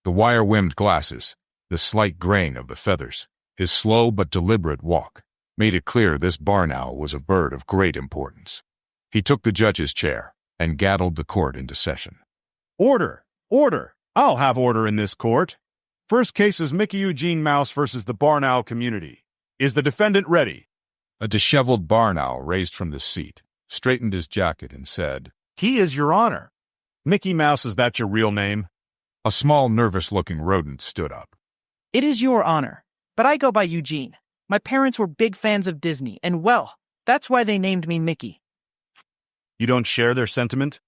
The wire-rimmed glasses, the slight graying of the feathers, his slow but deliberate walk, made it clear this barn owl was a bird of great importance. He took the judge's chair and gaveled the court into session. Order! Order! I'll have order in this court. First case is Mickey Eugene Mouse versus the barn owl community. Is the defendant ready? A disheveled barn owl raised from the seat, straightened his jacket, and said, He is, Your Honor. Mickey Mouse, is that your real name? A small, nervous-looking rodent stood up. It is, Your Honor, but I go by Eugene. My parents were big fans of Disney, and well, that's why they named me Mickey. You don't share their sentiment?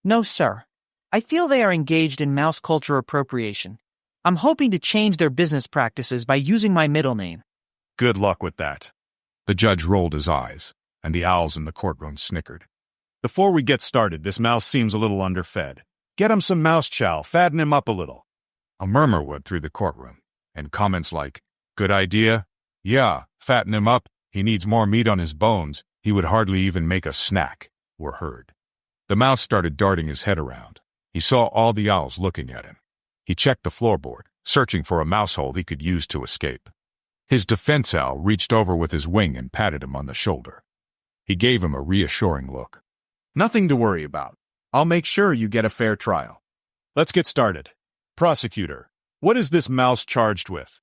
No, sir. I feel they are engaged in mouse culture appropriation. I'm hoping to change their business practices by using my middle name. Good luck with that. The judge rolled his eyes, and the owls in the courtroom snickered. Before we get started, this mouse seems a little underfed. Get him some mouse chow, fatten him up a little. A murmur went through the courtroom, and comments like, Good idea? Yeah, fatten him up. He needs more meat on his bones. He would hardly even make a snack, were heard. The mouse started darting his head around. He saw all the owls looking at him. He checked the floorboard, searching for a mouse hole he could use to escape. His defense owl reached over with his wing and patted him on the shoulder. He gave him a reassuring look. Nothing to worry about. I'll make sure you get a fair trial. Let's get started. Prosecutor, what is this mouse charged with?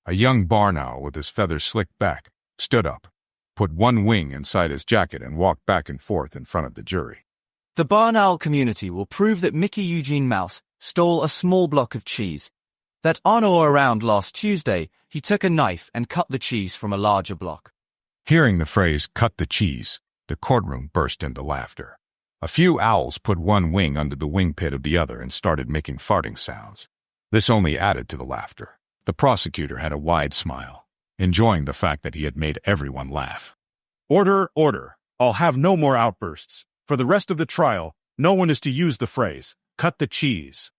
A young barn owl with his feathers slicked back stood up, put one wing inside his jacket, and walked back and forth in front of the jury. The barn owl community will prove that Mickey Eugene Mouse stole a small block of cheese. That on or around last Tuesday, he took a knife and cut the cheese from a larger block. Hearing the phrase, cut the cheese, the courtroom burst into laughter. A few owls put one wing under the wing pit of the other and started making farting sounds. This only added to the laughter. The prosecutor had a wide smile, enjoying the fact that he had made everyone laugh. Order, order. I'll have no more outbursts. For the rest of the trial, no one is to use the phrase, cut the cheese.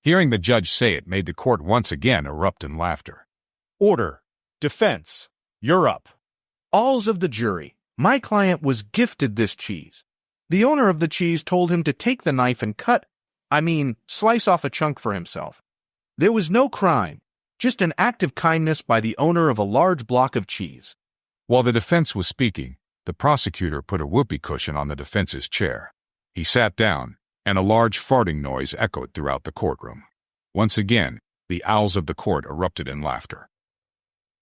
Hearing the judge say it made the court once again erupt in laughter. Order. Defense. You're up. Alls of the jury. My client was gifted this cheese. The owner of the cheese told him to take the knife and slice off a chunk for himself. There was no crime, just an act of kindness by the owner of a large block of cheese. While the defense was speaking, the prosecutor put a whoopee cushion on the defense's chair. He sat down, and a large farting noise echoed throughout the courtroom. Once again, the owls of the court erupted in laughter.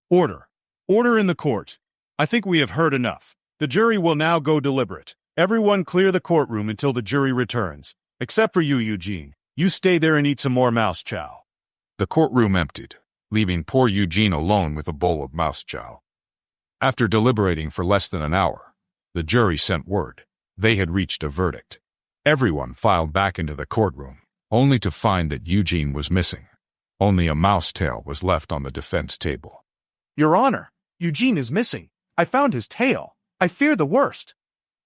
Order. Order in the court. I think we have heard enough. The jury will now go deliberate. Everyone clear the courtroom until the jury returns. Except for you, Eugene. You stay there and eat some more mouse chow. The courtroom emptied, leaving poor Eugene alone with a bowl of mouse chow. After deliberating for less than an hour, the jury sent word. They had reached a verdict. Everyone filed back into the courtroom, only to find that Eugene was missing. Only a mouse tail was left on the defense table. Your Honor, Eugene is missing. I found his tail. I fear the worst.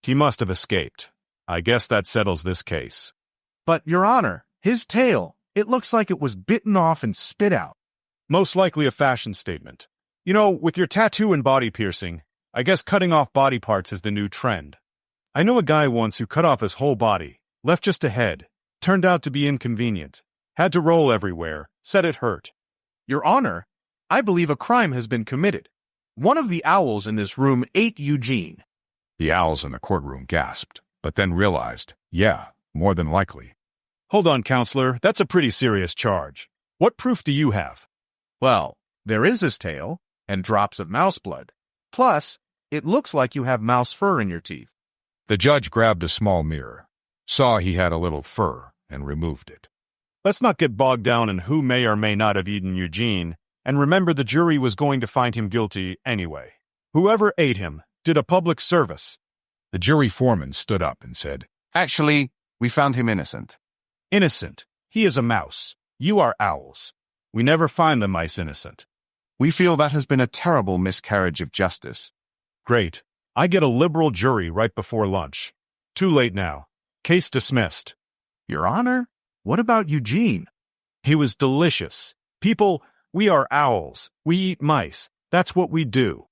He must have escaped. I guess that settles this case. But, Your Honor, his tail, it looks like it was bitten off and spit out. Most likely a fashion statement. You know, with your tattoo and body piercing, I guess cutting off body parts is the new trend. I know a guy once who cut off his whole body, left just a head. Turned out to be inconvenient. Had to roll everywhere, said it hurt. Your Honor, I believe a crime has been committed. One of the owls in this room ate Eugene. The owls in the courtroom gasped, but then realized, yeah, more than likely. Hold on, counselor, that's a pretty serious charge. What proof do you have? Well, there is his tail, and drops of mouse blood. Plus, it looks like you have mouse fur in your teeth. The judge grabbed a small mirror, saw he had a little fur, and removed it. Let's not get bogged down in who may or may not have eaten Eugene, and remember the jury was going to find him guilty anyway. Whoever ate him did a public service. The jury foreman stood up and said, Actually, we found him innocent. Innocent. He is a mouse. You are owls. We never find the mice innocent. We feel that has been a terrible miscarriage of justice. Great. I get a liberal jury right before lunch. Too late now. Case dismissed. Your Honor, what about Eugene? He was delicious. People, we are owls. We eat mice. That's what we do.